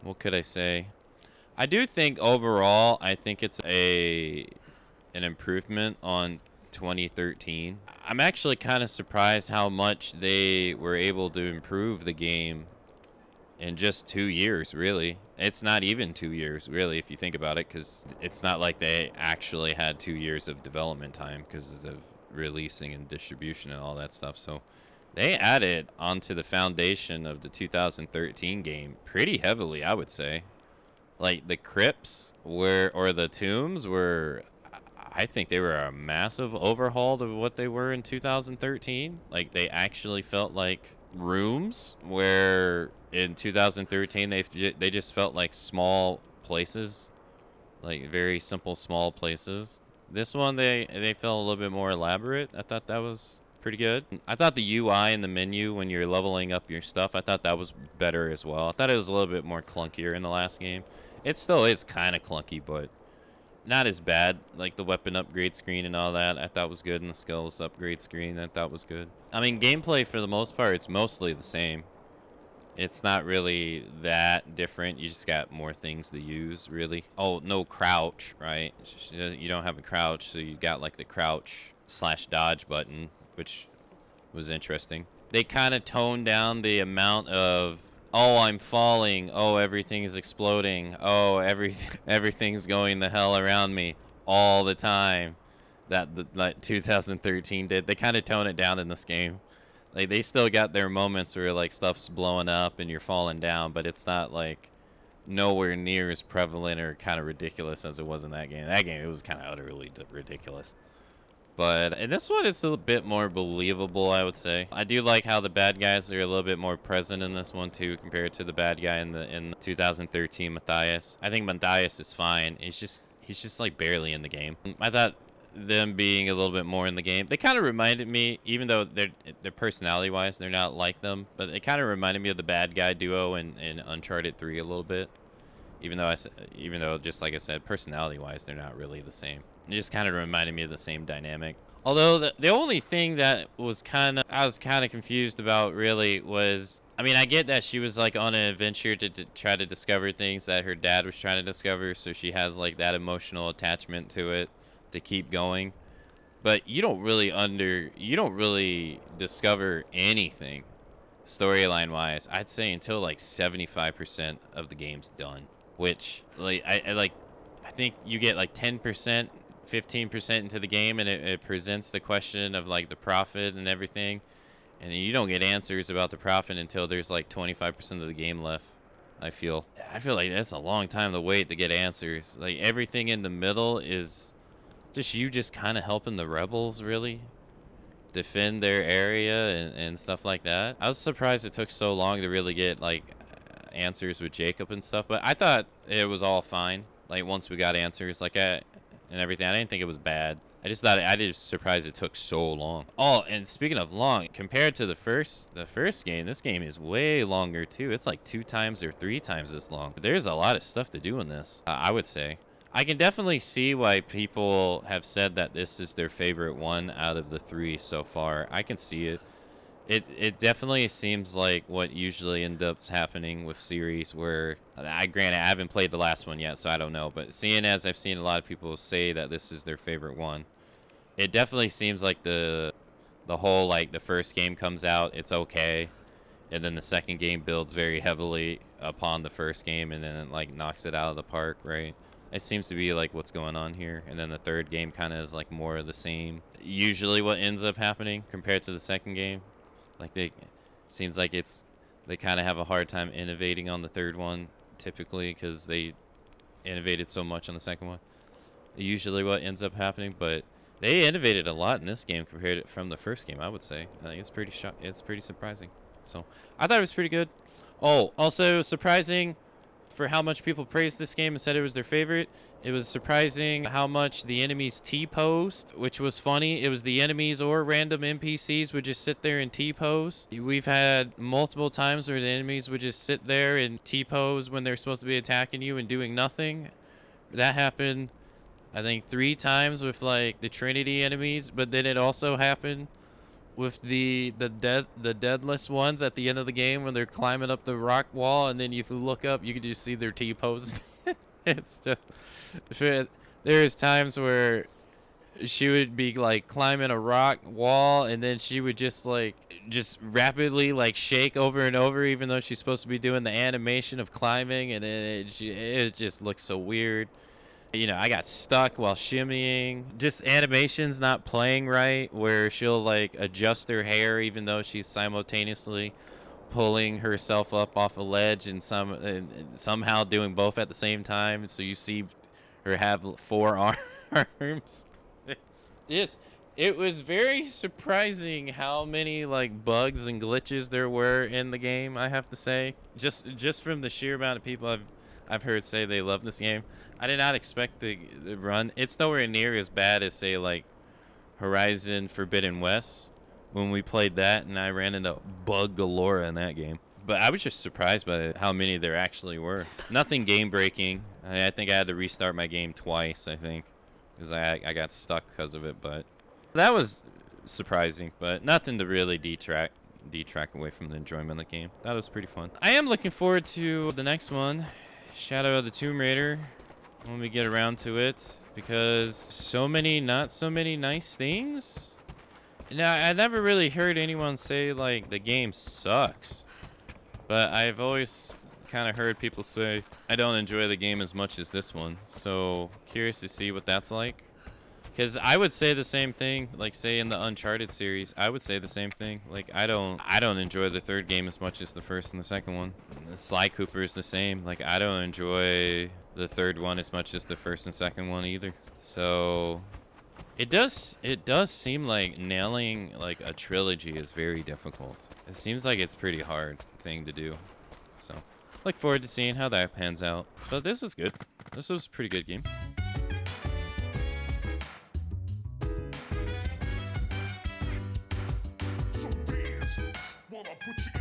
What could I say? I do think overall, I think it's an improvement on 2013. I'm actually kind of surprised how much they were able to improve the game in just 2 years, really. It's not even 2 years, really, if you think about it, because it's not like they actually had 2 years of development time because of releasing and distribution and all that stuff. So they added onto the foundation of the 2013 game pretty heavily, I would say. Like the crypts were, or the tombs were, I think they were a massive overhaul of what they were in 2013. Like they actually felt like rooms where in 2013 they just felt like small places, like very simple small places. This one they felt a little bit more elaborate. I thought that was pretty good. I thought the UI in the menu when you're leveling up your stuff, I thought that was better as well. I thought it was a little bit more clunkier in the last game. It still is kind of clunky, but not as bad. Like the weapon upgrade screen and all that, I thought was good, and the skills upgrade screen, I thought was good. I mean, gameplay for the most part, it's mostly the same. It's not really that different. You just got more things to use, really. Oh, no crouch, right? You don't have a crouch, so you got like the crouch / dodge button, which was interesting. They kind of toned down the amount of, oh, I'm falling, oh, everything is exploding, oh, everything's going the hell around me all the time that 2013 did. They kind of tone it down in this game. Like they still got their moments where like stuff's blowing up and you're falling down, but it's not like nowhere near as prevalent or kind of ridiculous as it was in that game. That game, it was kind of utterly ridiculous. But in this one, it's a bit more believable, I would say. I do like how the bad guys are a little bit more present in this one too, compared to the bad guy in 2013 Matthias. I think Matthias is fine. He's just like barely in the game. I thought them being a little bit more in the game, they kind of reminded me, even though they're personality wise they're not like them, but it kind of reminded me of the bad guy duo in Uncharted 3 a little bit. Even though just like I said, personality wise they're not really the same. It just kind of reminded me of the same dynamic. Although the only thing that was I was kind of confused about really was, I mean, I get that she was like on an adventure to try to discover things that her dad was trying to discover, so she has like that emotional attachment to it to keep going. But you don't really discover anything storyline wise, I'd say, until like 75% of the game's done. Which like I think you get like 10%, 15% into the game, and it presents the question of like the prophet and everything, and then you don't get answers about the prophet until there's like 25% of the game left. I feel like that's a long time to wait to get answers. Like everything in the middle is just kind of helping the rebels really defend their area and stuff like that. I was surprised it took so long to really get like answers with Jacob and stuff, but I thought it was all fine. Like once we got answers, and everything, I didn't think it was bad. I just thought I was surprised it took so long. Oh, and speaking of long, compared to the first game, this game is way longer too. It's like 2 times or 3 times this long. There's a lot of stuff to do in this. I would say. I can definitely see why people have said that this is their favorite one out of the 3 so far. I can see it. It definitely seems like what usually ends up happening with series where, granted, I haven't played the last one yet, so I don't know. But seeing as I've seen a lot of people say that this is their favorite one, it definitely seems like the whole, like, the first game comes out, it's okay. And then the second game builds very heavily upon the first game and then it, like, knocks it out of the park, right? It seems to be like what's going on here. And then the third game kind of is like more of the same. Usually what ends up happening compared to the second game. Like seems like they kind of have a hard time innovating on the third one typically because they innovated so much on the second one. Usually what ends up happening, but they innovated a lot in this game compared from the first game, I would say. I think it's pretty surprising. So I thought it was pretty good. Oh, also surprising for how much people praised this game and said it was their favorite. It was surprising how much the enemies T-posed, which was funny. It was the enemies or random NPCs would just sit there and T-pose. We've had multiple times where the enemies would just sit there and T-pose when they're supposed to be attacking you and doing nothing. That happened, I think, 3 times with like the Trinity enemies, but then it also happened with the deadless ones at the end of the game when they're climbing up the rock wall, and then if you look up, you can just see their T-pose. It's just, there's times where she would be like climbing a rock wall, and then she would just rapidly like shake over and over, even though she's supposed to be doing the animation of climbing, and then it just looks so weird. You know, I got stuck while shimmying. Just animations not playing right, where she'll like adjust her hair even though she's simultaneously pulling herself up off a ledge and somehow doing both at the same time. So you see her have 4 arms. Yes, it was very surprising how many like bugs and glitches there were in the game, I have to say. Just from the sheer amount of people I've heard say they love this game. I did not expect the run. It's nowhere near as bad as, say, like Horizon Forbidden West when we played that, and I ran into bug galore in that game. But I was just surprised by how many there actually were. Nothing game breaking. I think I had to restart my game twice, I think, because I got stuck because of it. But that was surprising, but nothing to really detract away from the enjoyment of the game. That was pretty fun. I am looking forward to the next one, Shadow of the Tomb Raider, when we get around to it, because not so many nice things. Now, I never really heard anyone say like the game sucks, but I've always kind of heard people say I don't enjoy the game as much as this one. So curious to see what that's like, because I would say the same thing, like say in the Uncharted series, I would say the same thing. Like I don't enjoy the third game as much as the first and the second one. The Sly Cooper is the same. Like I don't enjoy the third one as much as the first and second one either. So it does seem like nailing like a trilogy is very difficult. It seems like it's a pretty hard thing to do. So look forward to seeing how that pans out. But this was good. This was a pretty good game. So dance, wanna put you